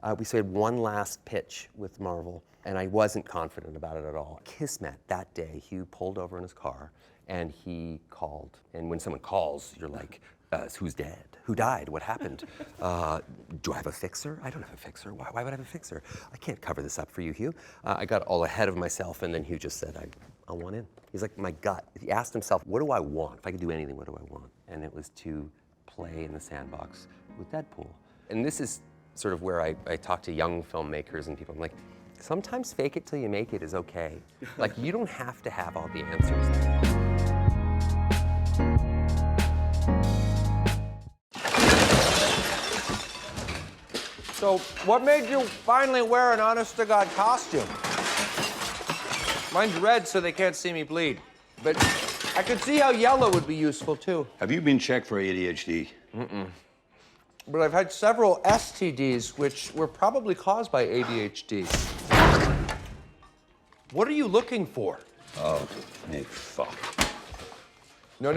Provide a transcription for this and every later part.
We had one last pitch with Marvel, and I wasn't confident about it at all. Kismet, that day, Hugh pulled over in his car, and he called. And when someone calls, you're like, who's dead? Who died? What happened? Do I have a fixer? I don't have a fixer. Why would I have a fixer? I can't cover this up for you, Hugh. I got all ahead of myself, and then Hugh just said, I want in. He's like, my gut. He asked himself, what do I want? If I could do anything, what do I want? And it was to play in the sandbox with Deadpool. And this is sort of where I talk to young filmmakers and people. I'm like, sometimes fake it till you make it is okay. Like, you don't have to have all the answers. So, what made you finally wear an honest-to-God costume? Mine's red so they can't see me bleed. But I could see how yellow would be useful, too. Have you been checked for ADHD? But I've had several STDs, which were probably caused by ADHD. What are you looking for? Oh, hey, fuck. No.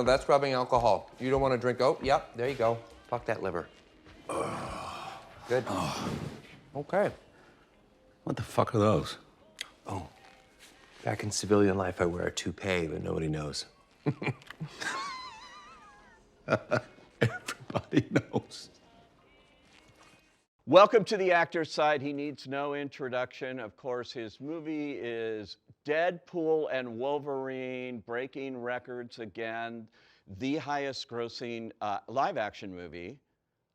That's rubbing alcohol. You don't want to drink? Oh, yep, there you go. Fuck that liver. Good. Okay. What the fuck are those? Oh, back in civilian life, I wear a toupee, but nobody knows. Everybody knows. Welcome to the Actor's Side. He needs no introduction. Of course, his movie is Deadpool and Wolverine, breaking records again. The highest grossing live-action movie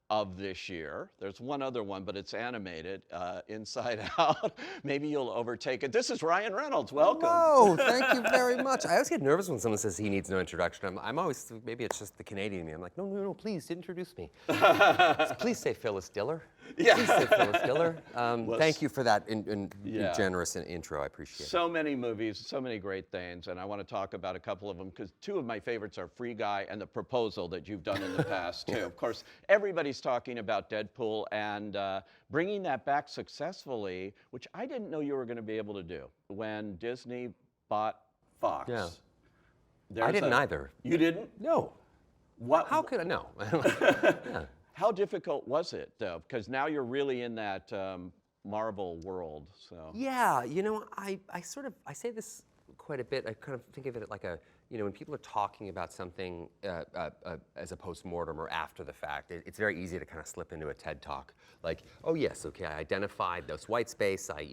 of this year. There's one other one, but it's animated, Inside Out. Maybe you'll overtake it. This is Ryan Reynolds. Welcome. Oh, thank you very much. I always get nervous when someone says he needs no introduction. I'm always, maybe it's just the Canadian in me. I'm like, no, please introduce me. Please say Phyllis Diller. Yeah. Please say Phyllis Diller. Thank you for that generous intro. I appreciate it. So many movies, so many great things, and I want to talk about a couple of them because two of my favorites are Free Guy and The Proposal that you've done in the past, too. Of course, everybody's talking about Deadpool and bringing that back successfully, which I didn't know you were going to be able to do when Disney bought Fox. Yeah. I didn't either. You didn't? No. What? How could I know? Yeah. How difficult was it, though? Because now you're really in that Marvel world, so. Yeah, you know, I say this quite a bit. I kind of think of it like a, you know, when people are talking about something as a post-mortem or after the fact, it's very easy to kind of slip into a TED Talk. Like, oh yes, okay, I identified this white space, I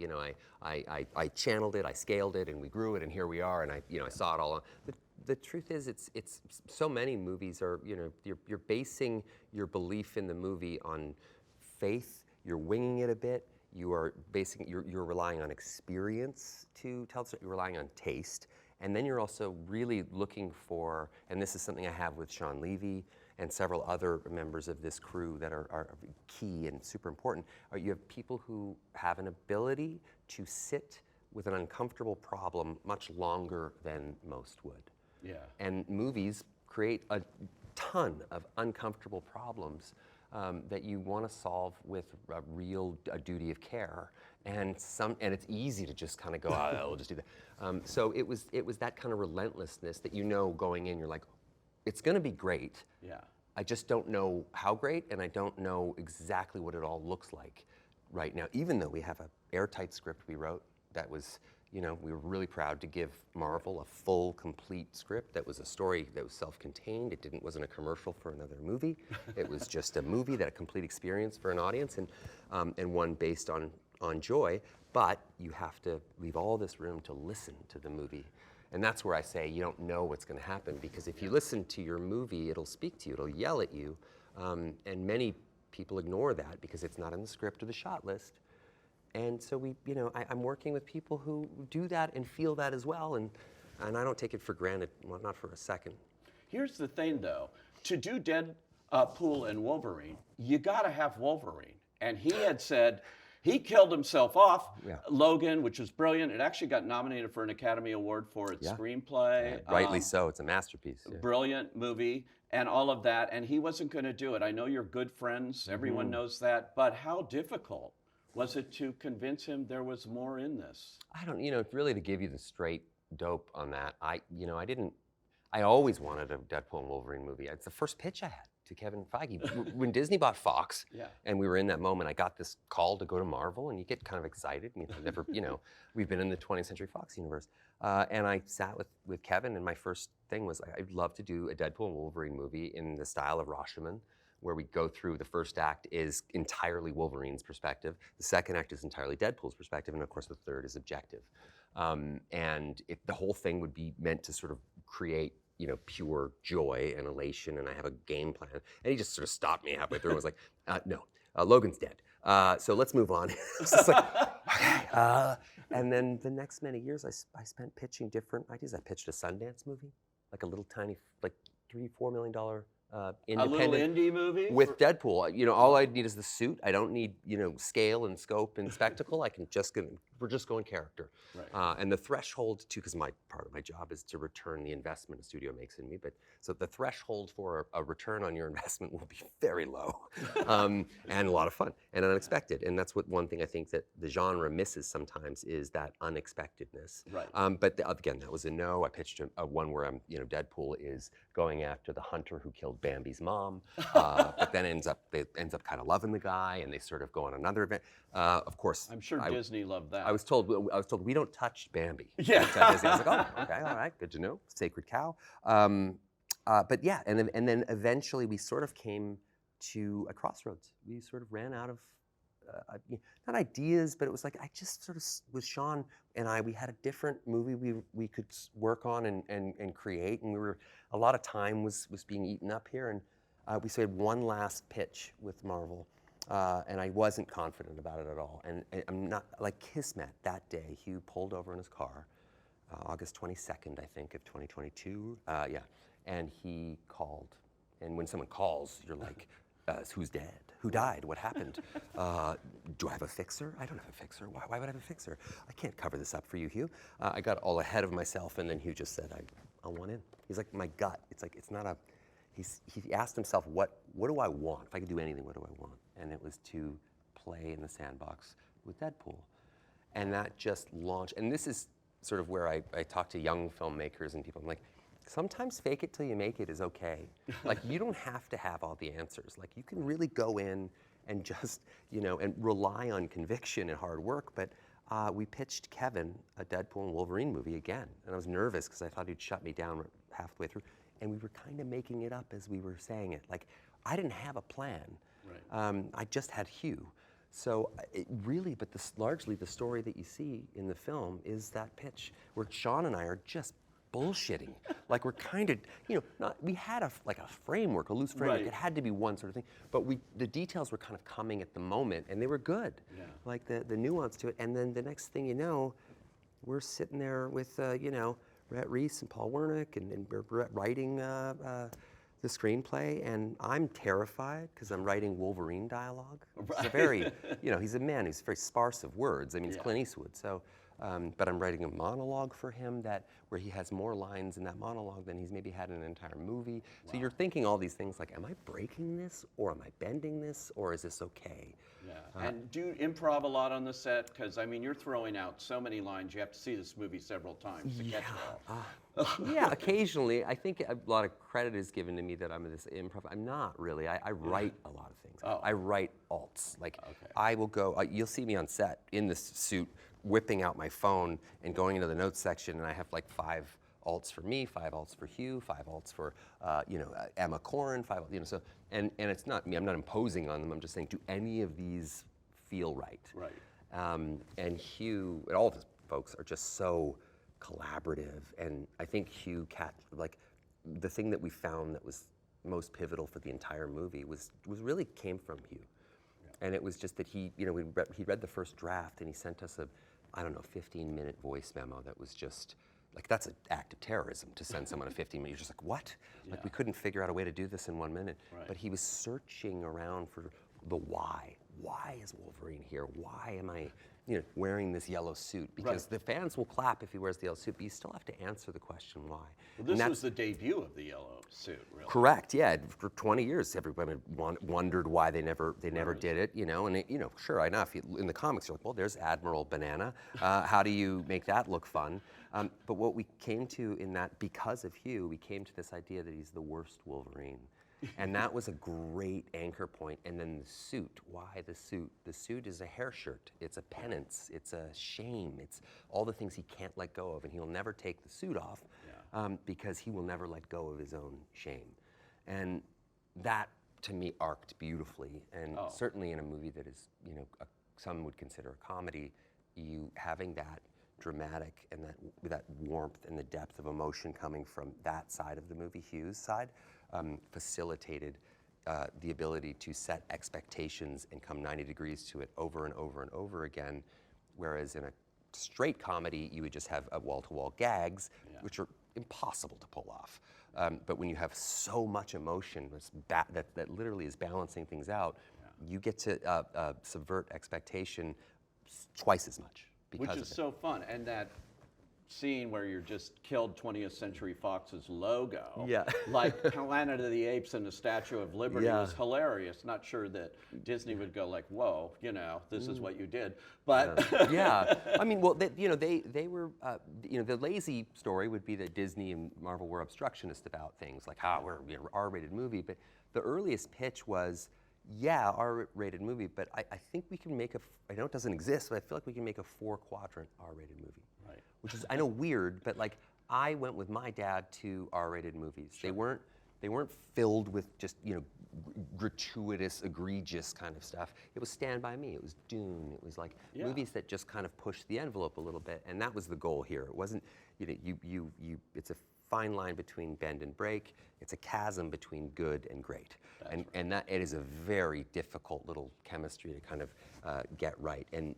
channeled it, I scaled it, and we grew it, and here we are, and I saw it all. The truth is, it's so many movies are, you know, you're basing your belief in the movie on faith, you're winging it a bit, you're relying on experience to tell the story, you're relying on taste, and then you're also really looking for, and this is something I have with Sean Levy and several other members of this crew that are key and super important, you have people who have an ability to sit with an uncomfortable problem much longer than most would. Yeah. And movies create a ton of uncomfortable problems that you want to solve with a real duty of care, and it's easy to just kind of go, oh, we'll just do that. So it was that kind of relentlessness that, you know, going in, you're like, it's going to be great. Yeah. I just don't know how great, and I don't know exactly what it all looks like right now. Even though we have an airtight script we wrote that was, you know, we were really proud to give Marvel a full, complete script that was a story that was self-contained. It wasn't a commercial for another movie. It was just a movie that a complete experience for an audience, and one based on joy. But you have to leave all this room to listen to the movie. And that's where I say you don't know what's going to happen, because if you listen to your movie, it'll speak to you, it'll yell at you. And many people ignore that because it's not in the script or the shot list. And so I'm working with people who do that and feel that as well, and I don't take it for granted, well, not for a second. Here's the thing, though. To do Deadpool and Wolverine, you got to have Wolverine. And he had said he killed himself off. Yeah. Logan, which was brilliant. It actually got nominated for an Academy Award for its screenplay. Yeah, rightly so. It's a masterpiece. Yeah. Brilliant movie and all of that. And he wasn't going to do it. I know you're good friends. Everyone knows that. But how difficult was it to convince him there was more in this? I don't, really to give you the straight dope on that, I always wanted a Deadpool and Wolverine movie. It's the first pitch I had. Kevin Feige. When Disney bought Fox, Yeah. and we were in that moment, I got this call to go to Marvel, and you get kind of excited. I mean, I've never, we've been in the 20th Century Fox universe. And I sat with Kevin, and my first thing was, I'd love to do a Deadpool and Wolverine movie in the style of Rashomon, where we go through, the first act is entirely Wolverine's perspective, the second act is entirely Deadpool's perspective, and of course the third is objective. And the whole thing would be meant to sort of create pure joy and elation, and I have a game plan. And he just sort of stopped me halfway through and was like, no, Logan's dead. So let's move on. It's just like, okay. And then the next many years, I spent pitching different ideas. I pitched a Sundance movie, like a little tiny, like $3-4 million independent. A little indie movie? With Deadpool. All I need is the suit. I don't need, scale and scope and spectacle. We're just going character. Right. And the threshold too, because part of my job is to return the investment a studio makes in me. But so the threshold for a return on your investment will be very low, and a lot of fun and unexpected. And that's one thing I think that the genre misses sometimes is that unexpectedness. Right. But again, that was a no. I pitched a one where Deadpool is going after the hunter who killed Bambi's mom, but then ends up kind of loving the guy, and they sort of go on another event. Of course, I'm sure Disney loved that. I was told we don't touch Bambi. Yeah. I was like, oh, okay, all right, good to know. Sacred cow. But yeah, and then eventually we sort of came to a crossroads. We sort of ran out of not ideas, but it was like I just sort of with Sean and we had a different movie we could work on and create, and a lot of time was being eaten up here, and we had one last pitch with Marvel. And I wasn't confident about it at all. And I'm not, like Kismet, that day, Hugh pulled over in his car, August 22nd, I think, of 2022. Yeah. And he called. And when someone calls, you're like, who's dead? Who died? What happened? Do I have a fixer? I don't have a fixer. Why would I have a fixer? I can't cover this up for you, Hugh. I got all ahead of myself, and then Hugh just said, I want in. He's like, my gut. It's like, it's not a, he asked himself, what do I want? If I could do anything, what do I want? And it was to play in the sandbox with Deadpool. And that just launched, and this is sort of where I talk to young filmmakers and people. I'm like, sometimes fake it till you make it is okay. Like, you don't have to have all the answers. Like, you can really go in and just, and rely on conviction and hard work. But we pitched Kevin a Deadpool and Wolverine movie again. And I was nervous because I thought he'd shut me down halfway through. And we were kind of making it up as we were saying it. Like, I didn't have a plan. Right. I just had Hugh. So but largely the story that you see in the film is that pitch where Sean and I are just bullshitting. Like, we're kind of, we had a framework, a loose framework. Right. It had to be one sort of thing, but the details were kind of coming at the moment, and they were good. Yeah. Like the nuance to it. And then the next thing you know, we're sitting there with, Rhett Reese and Paul Wernick, and we're writing the screenplay, and I'm terrified because I'm writing Wolverine dialogue. Right. It's a very, he's a man who's very sparse of words. I mean, it's Clint Eastwood. So, but I'm writing a monologue for him where he has more lines in that monologue than he's maybe had in an entire movie. Wow. So you're thinking all these things like, am I breaking this, or am I bending this, or is this okay? Yeah. And do you improv a lot on the set? Because, I mean, you're throwing out so many lines. You have to see this movie several times to catch it all. Yeah, occasionally. I think a lot of credit is given to me that I'm this improv. I'm not really. I write a lot of things. Oh. I write alts. Like, I will go, you'll see me on set in this suit, whipping out my phone and going into the notes section, and I have like 5 alts for me, 5 alts for Hugh, 5 alts for Emma Corrin, 5, so, and it's not me, I'm not imposing on them, I'm just saying, do any of these feel right? Right. And Hugh and all the folks are just so collaborative, and I think Hugh, the thing that we found that was most pivotal for the entire movie was really came from Hugh. Yeah. And it was just that he read the first draft, and he sent us a 15-minute voice memo that was just, like, that's an act of terrorism to send someone a 15-minute. You're just like, what? Yeah. Like, we couldn't figure out a way to do this in 1 minute. Right. But he was searching around for the why. Why is Wolverine here? Why am I, wearing this yellow suit? Because the fans will clap if he wears the yellow suit, but you still have to answer the question why. Well, this was the debut of the yellow suit, really. Correct. Yeah. For 20 years, everyone wondered why they never did it. And sure enough, in the comics, you're like, well, there's Admiral Banana. How do you make that look fun? But what we came to in that, because of Hugh, we came to this idea that he's the worst Wolverine. And that was a great anchor point. And then the suit. Why the suit? The suit is a hair shirt. It's a penance. It's a shame. It's all the things he can't let go of. And he'll never take the suit off because he will never let go of his own shame. And that, to me, arced beautifully. And certainly in a movie that is, some would consider a comedy, you having that dramatic and that warmth and the depth of emotion coming from that side of the movie, Hugh's side, facilitated the ability to set expectations and come 90 degrees to it over and over and over again, whereas in a straight comedy, you would just have wall-to-wall gags, which are impossible to pull off. But when you have so much emotion that literally is balancing things out, you get to subvert expectation twice as much because Which is so fun. And that scene where you're just killed 20th Century Fox's logo, like Planet of the Apes and the Statue of Liberty, was hilarious. Not sure that Disney would go like, whoa, this is what you did. But I mean, well, they were, the lazy story would be that Disney and Marvel were obstructionist about things, like how we're an R-rated movie. But the earliest pitch was, R-rated movie, but I think we can make I know it doesn't exist, but I feel like we can make a 4-quadrant R-rated movie. Right. Which is, I know, weird, but like, I went with my dad to R-rated movies. Sure. They weren't filled with just, gratuitous, egregious kind of stuff. It was Stand By Me, it was Dune, it was like movies that just kind of pushed the envelope a little bit, and that was the goal here. It wasn't, it's a fine line between bend and break. It's a chasm between good and great. And that it is a very difficult little chemistry to kind of get right. And,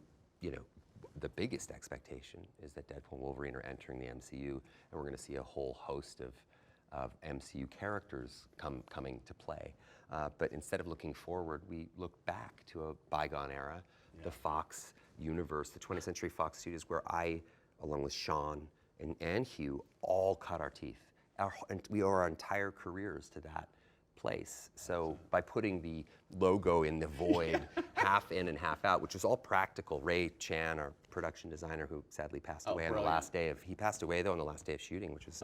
the biggest expectation is that Deadpool and Wolverine are entering the MCU, and we're going to see a whole host of MCU characters coming to play. But instead of looking forward, we look back to a bygone era, the Fox universe, the 20th Century Fox studios, where I, along with Sean and Hugh, all cut our teeth. We owe our entire careers to that place. So by putting the logo in the void, half in and half out, which was all practical. Ray Chan, our production designer, who sadly passed away on the last day of, he passed away though on the last day of shooting, which was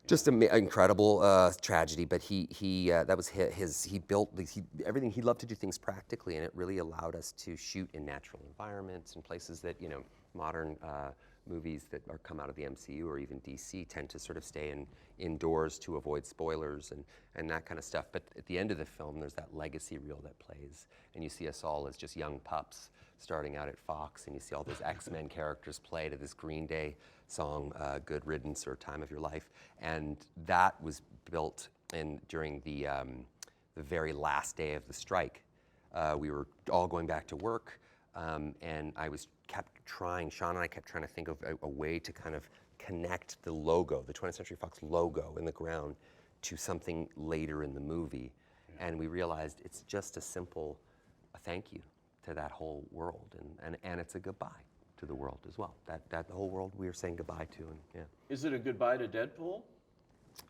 just an incredible tragedy. But that was he built everything. He loved to do things practically, and it really allowed us to shoot in natural environments and places that modern movies that come out of the MCU or even DC tend to sort of stay indoors to avoid spoilers and that kind of stuff. But at the end of the film, there's that legacy reel that plays, and you see us all as just young pups starting out at Fox, and you see all those X-Men characters play to this Green Day song, Good Riddance or Time of Your Life. And that was built during the very last day of the strike. We were all going back to work, and Sean and I kept trying to think of a way to kind of connect the logo, the 20th Century Fox logo in the ground, to something later in the movie. And we realized it's just a simple thank you to that whole world, and it's a goodbye to the world as well. That whole world we are saying goodbye to, and Is it a goodbye to Deadpool?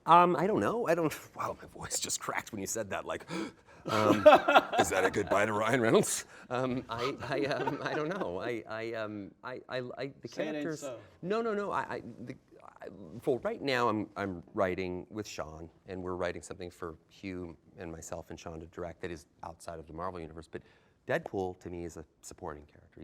I don't know. Wow, my voice just cracked when you said that. Like, is that a goodbye to Ryan Reynolds? I don't know. The characters. So. No. For right now, I'm writing with Sean, and we're writing something for Hugh and myself and Sean to direct that is outside of the Marvel universe. But Deadpool, to me, is a supporting character.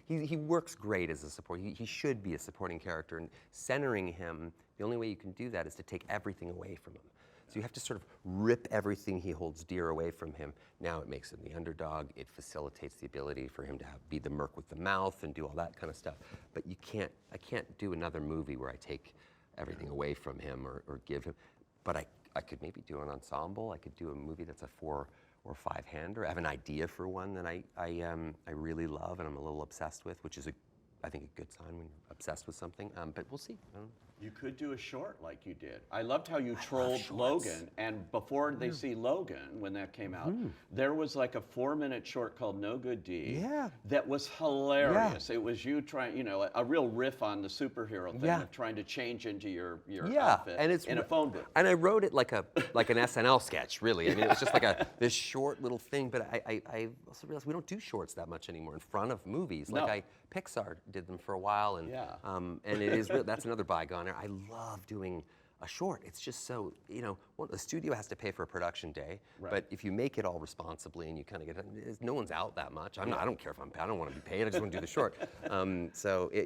He works great as a support. He should be a supporting character, and centering him, the only way you can do that is to take everything away from him. So you have to sort of rip everything he holds dear away from him. Now it makes him the underdog. It facilitates the ability for him to be the merc with the mouth and do all that kind of stuff. But I can't do another movie where I take everything away from him or give him. But I could maybe do an ensemble. I could do a movie that's a 4 or 5-hander. I have an idea for one that I really love and I'm a little obsessed with, which is I think a good sign when you're obsessed with something. But we'll see. You could do a short like you did. I loved how you trolled Logan, and before they see Logan, when that came out, there was like a 4-minute short called No Good Deed that was hilarious. It was you trying, a real riff on the superhero thing of trying to change into your outfit and it's in a phone booth. And I wrote it like an SNL sketch, really. I mean, it was just like this short little thing, but I also realized we don't do shorts that much anymore in front of movies. Like Pixar did them for a while, and it is that's another bygone era. I love doing a short. It's just so, one well, the studio has to pay for a production day, Right. but if you make it all responsibly and you kind of get it, no one's out that much. I don't care if I'm paid. I don't want to be paid. I just want to do the short.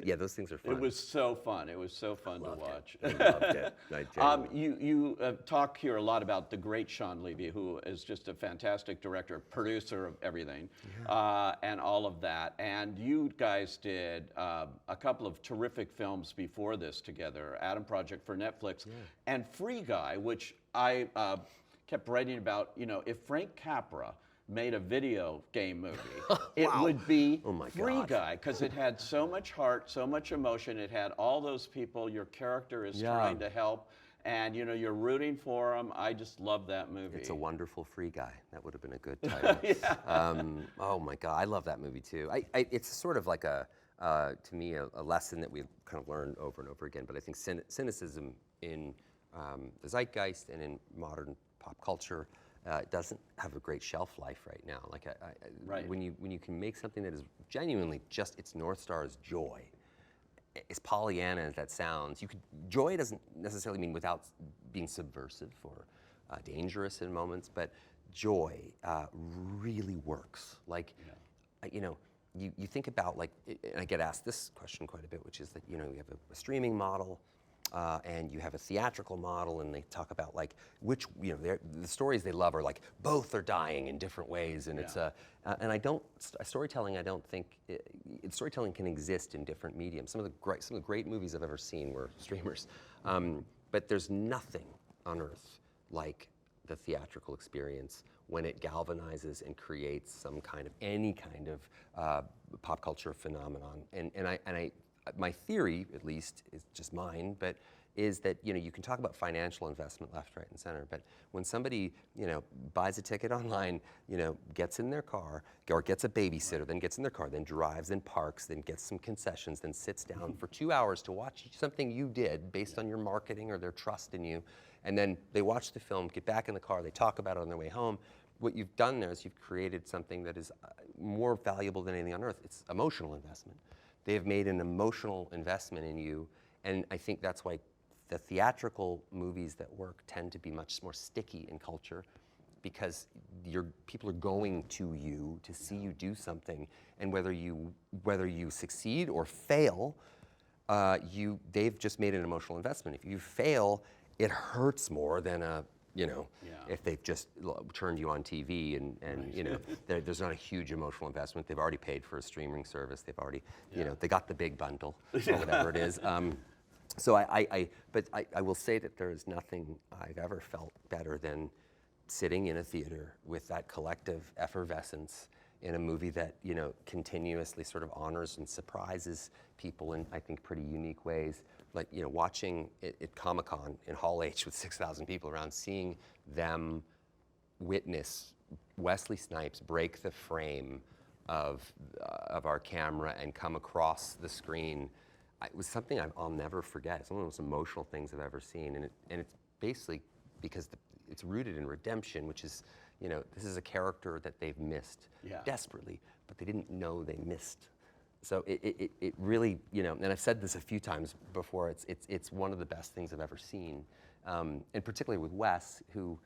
Yeah, those things are fun. It was so fun. It was so fun to watch. I loved it. I genuinely- You talk here a lot about the great Sean Levy, who is just a fantastic director, producer of everything, and all of that. And you guys did a couple of terrific films before this together, Adam Project for Netflix, and Free Guy, which I kept writing about. You know, if Frank Capra made a video game movie, it would be Oh my Free gosh. Guy, because it had so much heart, so much emotion. It had all those people your character is trying to help, and you know, you're rooting for them. I just love that movie. It's a wonderful Free Guy. That would have been a good title. Oh my God, I love that movie too. It's sort of like to me, a lesson that we kind of learned over and over again. But I think cynicism in the zeitgeist and in modern pop culture doesn't have a great shelf life right now. Like Right. when you can make something that is genuinely just its North Star is joy, as Pollyanna as that sounds, joy doesn't necessarily mean without being subversive or dangerous in moments, but joy really works. Like, you know, you think about, like, and I get asked this question quite a bit, which is that, you know, you have a streaming model and you have a theatrical model, and they talk about, like, which, you know, the stories they love are like both are dying in different ways, and it's and storytelling, I don't think storytelling can exist in different mediums. Some of the great movies I've ever seen were streamers, but there's nothing on earth like the theatrical experience when it galvanizes and creates any kind of pop culture phenomenon. And my theory, at least, is just mine, but is that, you know, you can talk about financial investment left, right, and center, but when somebody, you know, buys a ticket online, you know, gets in their car, or gets a babysitter, then gets in their car, then drives, then parks, then gets some concessions, then sits down for 2 hours to watch something you did based on your marketing or their trust in you, and then they watch the film, get back in the car, they talk about it on their way home. What you've done there is you've created something that is more valuable than anything on earth. It's emotional investment. They have made an emotional investment in you, and I think that's why the theatrical movies that work tend to be much more sticky in culture, because people are going to you to see you do something, and whether you succeed or fail, they've just made an emotional investment. If you fail, it hurts more than if they've just turned you on TV and you know, there's not a huge emotional investment. They've already paid for a streaming service. They've already, you know, they got the big bundle or whatever it is. So I will say that there is nothing I've ever felt better than sitting in a theater with that collective effervescence in a movie that, you know, continuously sort of honors and surprises people in, I think, pretty unique ways. Like, you know, watching it at Comic-Con in Hall H with 6,000 people around, seeing them witness Wesley Snipes break the frame of our camera and come across the screen, it was something I'll never forget. It's one of the most emotional things I've ever seen, and it's basically because it's rooted in redemption, which is, you know, this is a character that they've missed desperately, but they didn't know they missed. So it really, you know, and I've said this a few times before, it's one of the best things I've ever seen, and particularly with Wes, who,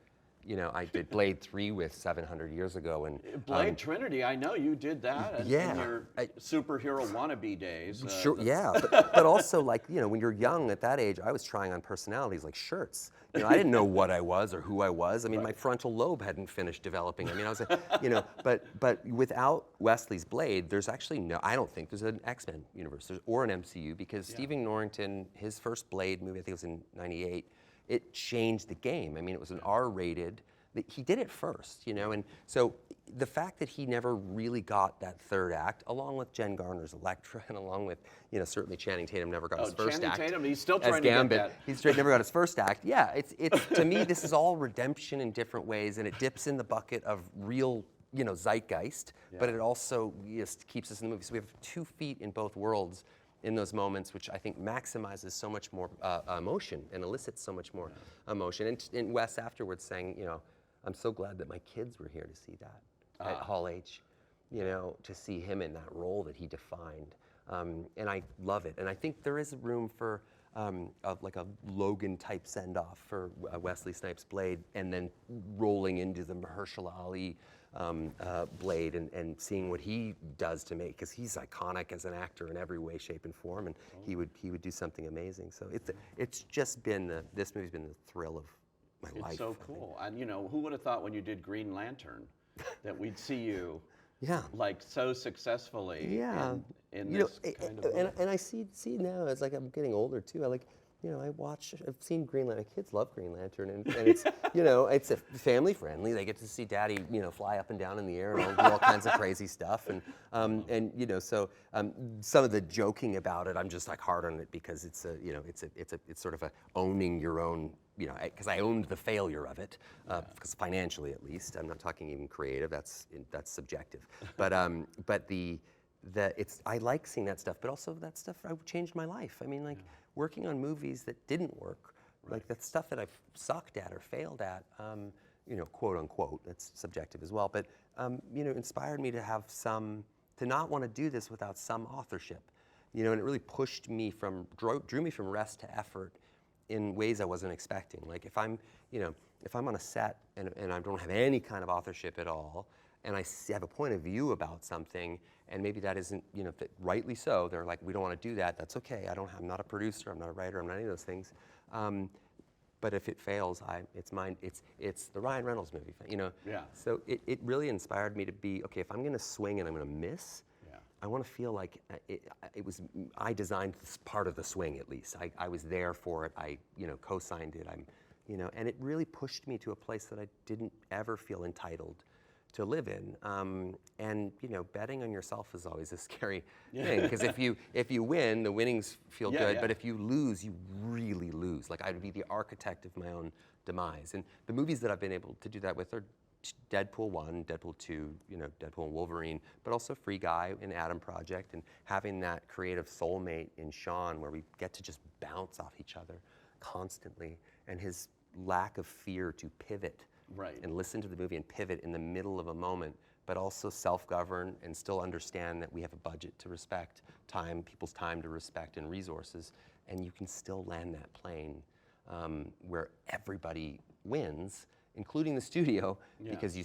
you know, I did Blade 3 with 700 years ago, and Blade Trinity, I know you did that in your superhero wannabe days. Sure, but also, like, you know, when you're young at that age, I was trying on personalities like shirts. You know, I didn't know what I was or who I was. I mean, my frontal lobe hadn't finished developing. I mean, I was like, you know, but without Wesley's Blade, there's actually I don't think there's an X-Men universe or an MCU, because Stephen Norrington, his first Blade movie, I think it was in '98, it changed the game. I mean, it was an R-rated. He did it first, you know, and so the fact that he never really got that third act, along with Jen Garner's Elektra, and along with, you know, certainly Channing Tatum never got his first act. Channing Tatum, he's still as trying to Gambit. get that. He's never got his first act. Yeah, it's to me, this is all redemption in different ways, and it dips in the bucket of real, you know, zeitgeist, but it also just keeps us in the movie. So we have 2 feet in both worlds in those moments, which I think maximizes so much more emotion and elicits so much more emotion. And Wes afterwards saying, you know, I'm so glad that my kids were here to see that at Hall H, you know, to see him in that role that he defined. And I love it. And I think there is room for like a Logan type send off for Wesley Snipes' Blade, and then rolling into the Mahershala Ali Blade and seeing what he does to make, because he's iconic as an actor in every way, shape, and form, and he would do something amazing. So it's just been this movie's been the thrill of my life. It's so cool. And you know, who would have thought when you did Green Lantern that we'd see you like so successfully in this kind of movie? And I see now as like I'm getting older too. I've seen Green Lantern. My kids love Green Lantern, and it's it's a family friendly. They get to see Daddy fly up and down in the air and do all kinds of crazy stuff, and so some of the joking about it, I'm just like hard on it because it's sort of a owning your own, because I owned the failure of it, because financially at least. I'm not talking even creative. That's subjective, but I like seeing that stuff, but also that stuff changed my life. I mean, working on movies that didn't work, like that stuff that I've sucked at or failed at, quote unquote, that's subjective as well, but inspired me to have to not want to do this without some authorship, and it really pushed me drew me from rest to effort in ways I wasn't expecting. Like if I'm on a set and I don't have any kind of authorship at all, and I have a point of view about something, and maybe that isn't, rightly so, they're like, we don't want to do that, that's okay, I'm not a producer, I'm not a writer, I'm not any of those things. But if it fails, it's mine, it's the Ryan Reynolds movie, Yeah. So it really inspired me to be, okay, if I'm gonna swing and I'm gonna miss, I want to feel like I designed this part of the swing at least. I was there for it, I co-signed it, and it really pushed me to a place that I didn't ever feel entitled to live in, and betting on yourself is always a scary thing, because if you win, the winnings feel good, but if you lose, you really lose. Like I'd be the architect of my own demise. And the movies that I've been able to do that with are Deadpool 1, Deadpool 2, Deadpool and Wolverine, but also Free Guy and Adam Project, and having that creative soulmate in Sean where we get to just bounce off each other constantly, and his lack of fear to pivot. Right. And listen to the movie and pivot in the middle of a moment, but also self-govern and still understand that we have a budget to respect, people's time to respect, and resources, and you can still land that plane where everybody wins, including the studio, because you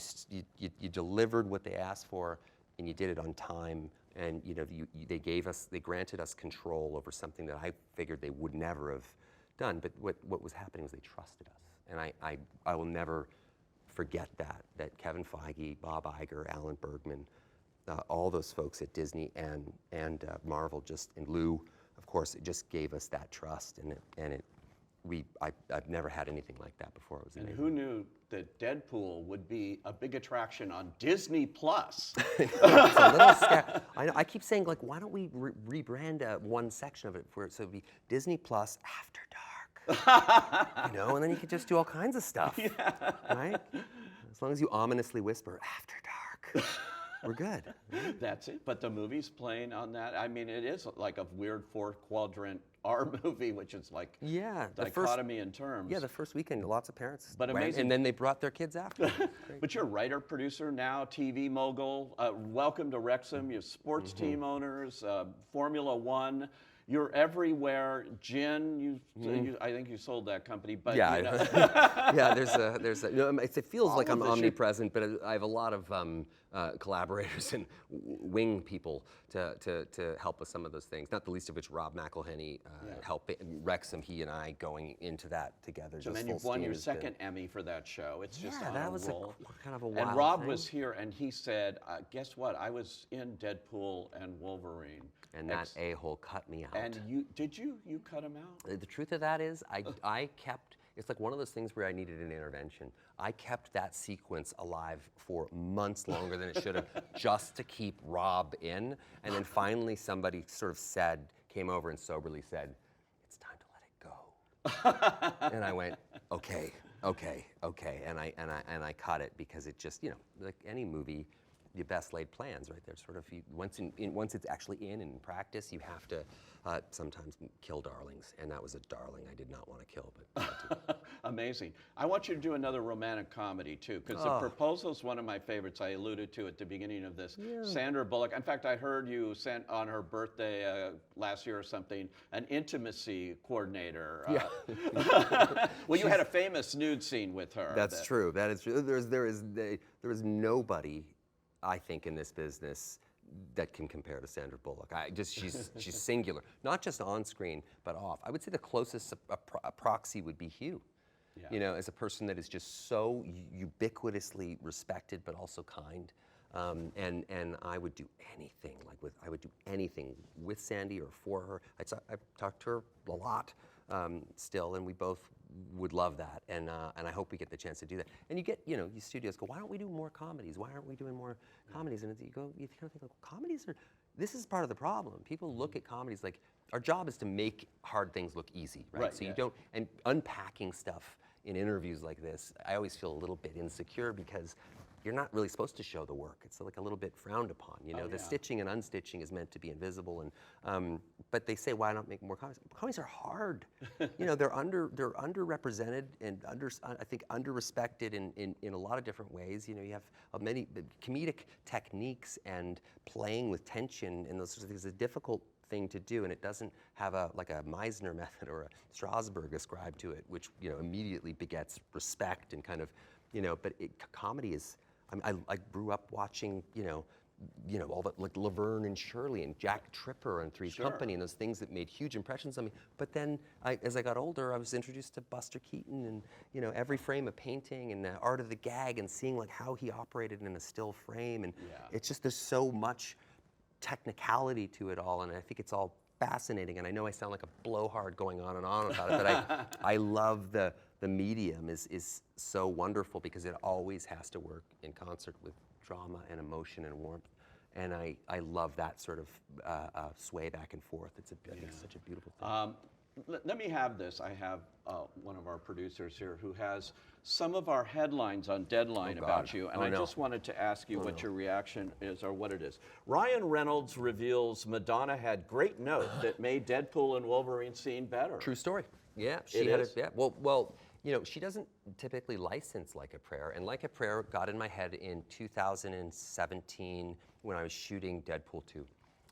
delivered what they asked for, and you did it on time, and they granted us control over something that I figured they would never have done. But what was happening was they trusted us, and I will never forget that Kevin Feige, Bob Iger, Alan Bergman, all those folks at Disney and Marvel, and Lou, of course, it just gave us that trust, I've never had anything like that before. It was amazing. And who knew that Deadpool would be a big attraction on Disney Plus? It's a little scary. I keep saying, like, why don't we rebrand one section of it so it'd be Disney Plus After Dark? And then you could just do all kinds of stuff, right? As long as you ominously whisper, After Dark, we're good. That's it. But the movie's playing on that. I mean, it is like a weird fourth quadrant R movie, which is like dichotomy in terms. Yeah, the first weekend, lots of parents but went, amazing. and then they brought their kids after. But you're a writer, producer now, TV mogul. Welcome to Wrexham. You have sports team owners, Formula One. You're everywhere. Gin, I think you sold that company, but yeah, there's a. It feels like I'm omnipresent, but I have a lot of collaborators and wing people to help with some of those things. Not the least of which Rob McElhenney helping Wrexham. He and I going into that together. So then you've won your second Emmy for that show. It's just on that a was roll. Kind of a wild And Rob thing. was here, and he said, "Guess what? I was in Deadpool and Wolverine." And that a-hole cut me out. And you cut him out? The truth of that is, I kept, it's like one of those things where I needed an intervention. I kept that sequence alive for months longer than it should have, just to keep Rob in. And then finally somebody sort of came over and soberly said, it's time to let it go. And I went, okay. And I cut it, because it just, like any movie, your best laid plans, right? There's sort of once it's actually in practice, you have to sometimes kill darlings, and that was a darling I did not want to kill, but had to. Amazing. I want you to do another romantic comedy too, because The Proposal is one of my favorites. I alluded to at the beginning of this. Sandra Bullock. In fact, I heard you sent on her birthday last year or something an intimacy coordinator. Well, you had a famous nude scene with her. That's true. That is true. There is nobody, I think, in this business that can compare to Sandra Bullock. She's singular, not just on screen but off. I would say the closest proxy would be Hugh. Yeah. You know, as a person that is just so ubiquitously respected but also kind. And I would do anything I would do anything with Sandy or for her. I've talked to her a lot still, and we both would love that, and I hope we get the chance to do that. And you get, you studios go, why don't we do more comedies? Why aren't we doing more comedies? And you kind of think, comedies are. This is part of the problem. People look at comedies like our job is to make hard things look easy, right? So you don't, and unpacking stuff in interviews like this, I always feel a little bit insecure because you're not really supposed to show the work. It's like a little bit frowned upon. The stitching and unstitching is meant to be invisible, and but they say, why not make more comedies? Comedies are hard. They're underrepresented and I think underrespected in a lot of different ways. You have many comedic techniques, and playing with tension and those sorts of things is a difficult thing to do, and it doesn't have a Meisner method or a Strasberg ascribed to it, which immediately begets respect and kind of But comedy is. I grew up watching all the like Laverne and Shirley and Jack Tripper and Three's Company and those things that made huge impressions on me. But then as I got older, I was introduced to Buster Keaton and Every Frame a Painting and the Art of the Gag, and seeing like how he operated in a still frame, and it's just there's so much technicality to it all, and I think it's all fascinating. And I know I sound like a blowhard going on about it, but I love the medium is so wonderful because it always has to work in concert with drama and emotion and warmth. And I love that sort of sway back and forth. I think it's such a beautiful thing. Let me have this. I have one of our producers here who has some of our headlines on Deadline about you, and I just wanted to ask you what your reaction is or what it is. Ryan Reynolds reveals Madonna had great note that made Deadpool and Wolverine scene better. True story. Yeah, she had it. Yeah. Well, she doesn't typically license Like a Prayer, and Like a Prayer got in my head in 2017 when I was shooting Deadpool 2.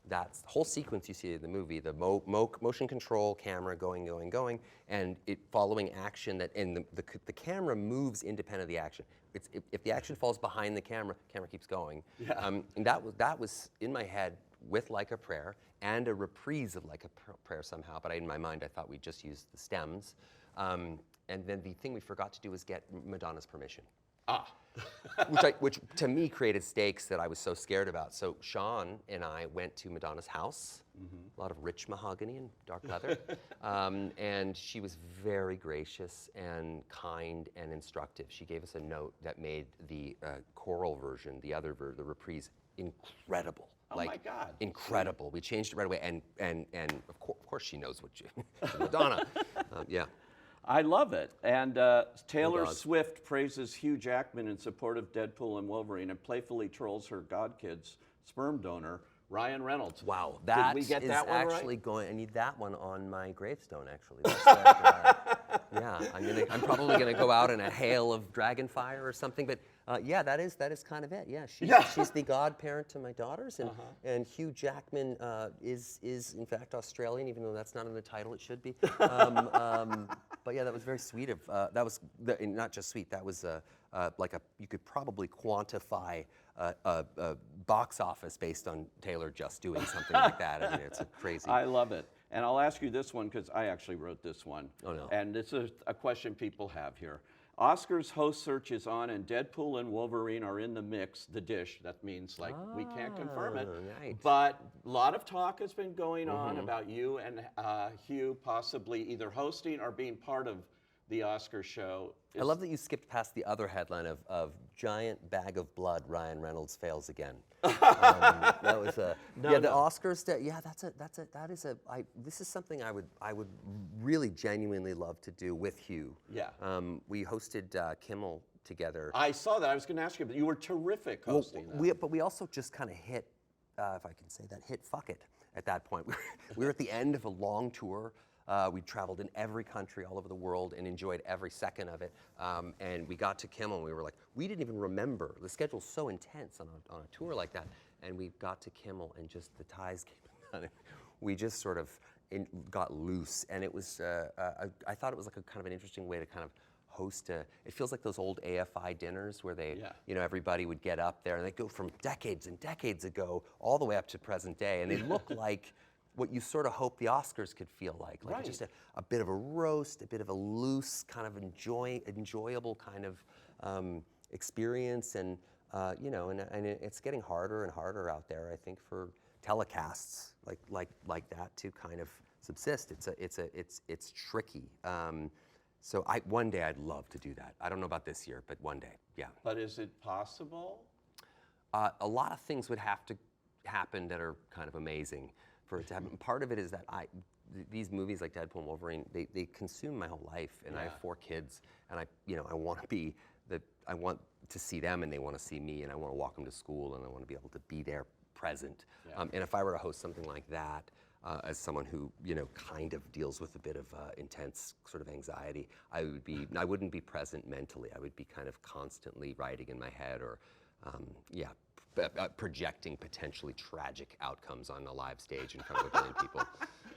That whole sequence you see in the movie, the motion control camera going, and it following action and the camera moves independent of the action. If the action falls behind the camera keeps going. Yeah. And that was in my head with Like a Prayer and a reprise of Like a Prayer somehow, but in my mind I thought we'd just use the stems. And then the thing we forgot to do was get Madonna's permission. which to me created stakes that I was so scared about. So Sean and I went to Madonna's house, a lot of rich mahogany and dark leather, and she was very gracious and kind and instructive. She gave us a note that made the choral version, the reprise, incredible. Oh my God! Incredible. We changed it right away, and of course she knows what Madonna. Yeah. I love it. And Taylor Swift praises Hugh Jackman in support of Deadpool and Wolverine and playfully trolls her godkid's sperm donor, Ryan Reynolds. Wow, Did we get that one actually right? going. I need that one on my gravestone. Actually, that's yeah. I'm probably gonna go out in a hail of dragon fire or something. But yeah, that is kind of it. Yeah, she's the godparent to my daughters, and Hugh Jackman is in fact Australian, even though that's not in the title. It should be. But yeah, that was very sweet of. That was not just sweet. That was you could probably quantify a box office based on Taylor just doing something like that. I mean, it's crazy. I love it. And I'll ask you this one because I actually wrote this one. Oh, no. And this is a question people have here. Oscars host search is on, and Deadpool and Wolverine are in the mix, the dish. That means, we can't confirm it. Right. But a lot of talk has been going on about you and Hugh possibly either hosting or being part of the Oscar show. I love that you skipped past the other headline of giant bag of blood, Ryan Reynolds fails again. That was the Oscars. This is something I would really genuinely love to do with Hugh. Yeah. We hosted Kimmel together. I saw that. I was going to ask you, but you were terrific hosting that. But we also just kind of hit, if I can say that, hit fuck it at that point. We were at the end of a long tour. We traveled in every country all over the world and enjoyed every second of it. And we got to Kimmel and we were like, we didn't even remember. The schedule's so intense on a tour like that. And we got to Kimmel and just the ties came down. We just sort of got loose. And it was, I thought it was like a kind of an interesting way to kind of host it feels like those old AFI dinners where they, everybody would get up there and they go from decades and decades ago all the way up to present day. And they look like what you sort of hope the Oscars could feel like just a bit of a roast, a bit of a loose, kind of enjoyable kind of experience, and and it's getting harder and harder out there, I think, for telecasts like that to kind of subsist. It's tricky. So one day I'd love to do that. I don't know about this year, but one day, yeah. But is it possible? A lot of things would have to happen that are kind of amazing for it to happen. Part of it is that these movies like Deadpool and Wolverine, they consume my whole life, and I have 4 kids, and I want to see them, and they want to see me, and I want to walk them to school, and I want to be able to be there present. Yeah. And if I were to host something like that, as someone who kind of deals with a bit of intense sort of anxiety, I wouldn't be present mentally. I would be kind of constantly writing in my head, or projecting potentially tragic outcomes on a live stage in front of a billion people.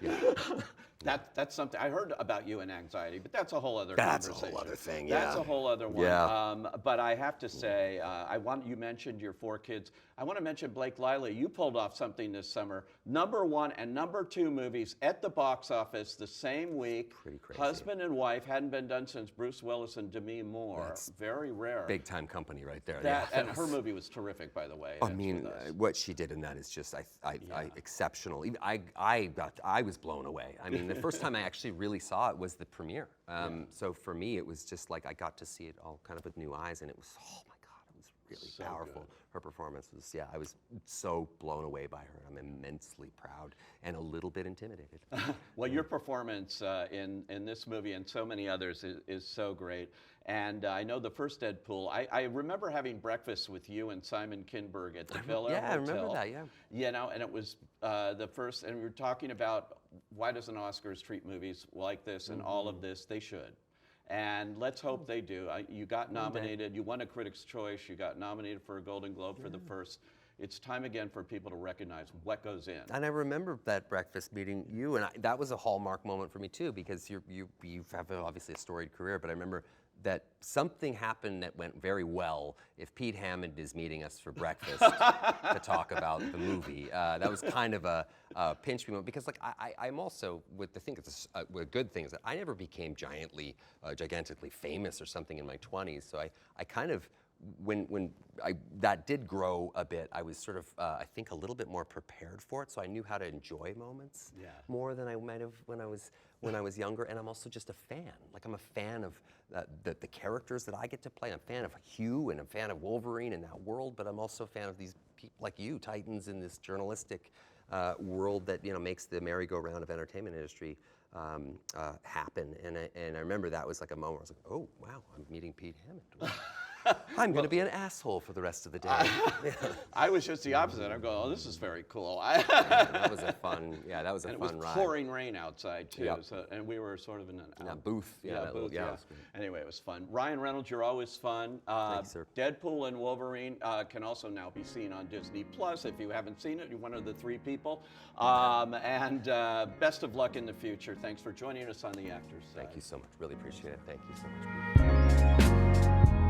Yeah. That's something I heard about you and anxiety, but that's a whole other That's a conversation. whole other thing, yeah. That's a whole other one. Yeah. But I have to say, you mentioned your 4 kids. I want to mention Blake Lively. You pulled off something this summer. #1 and #2 movies at the box office the same week. Pretty crazy. Husband and wife hadn't been done since Bruce Willis and Demi Moore. That's very rare. Big time company right there. And her movie was terrific, by the way. I mean, what she did in that is just exceptional. I was blown away. I mean, the first time I actually really saw it was the premiere. So for me, it was just like I got to see it all kind of with new eyes, and it was, oh my God, it was really So powerful. good. Her performance was, I was so blown away by her. I'm immensely proud and a little bit intimidated. Well, your performance in this movie and so many others is so great. And I know the first Deadpool, I remember having breakfast with you and Simon Kinberg at the Villa Hotel. I remember that, yeah. And it was the first, and we were talking about why doesn't Oscars treat movies like this and all of this? They should. And let's hope they do. You got nominated, you won a Critics' Choice, you got nominated for a Golden Globe for the first. It's time again for people to recognize what goes in. And I remember that breakfast meeting you, and that was a hallmark moment for me too, because you have obviously a storied career, but I remember that something happened that went very well if Pete Hammond is meeting us for breakfast to talk about the movie. That was kind of a pinch me moment, because I'm also, a good thing is that I never became gigantically famous or something in my 20s, so I kind of, when that did grow a bit, I was sort of, I think, a little bit more prepared for it, so I knew how to enjoy moments more than I might have when I was younger. And I'm also just a fan. I'm a fan of the characters that I get to play. I'm a fan of Hugh, and I'm a fan of Wolverine in that world, but I'm also a fan of these people like you, titans in this journalistic world that makes the merry-go-round of entertainment industry happen. And I remember that was like a moment where I was like, oh, wow, I'm meeting Pete Hammond. I'm going to be an asshole for the rest of the day. I was just the opposite. I'm going, oh, this is very cool. That was a fun ride. It was pouring rain outside too, and we were sort of in a booth. Booth. Anyway, it was fun. Ryan Reynolds, you're always fun. Thank you, sir. Deadpool and Wolverine can also now be seen on Disney Plus. If you haven't seen it, you're one of the 3 people. And best of luck in the future. Thanks for joining us on The Actors Side. Thank you so much. Really appreciate it. Thank you so much.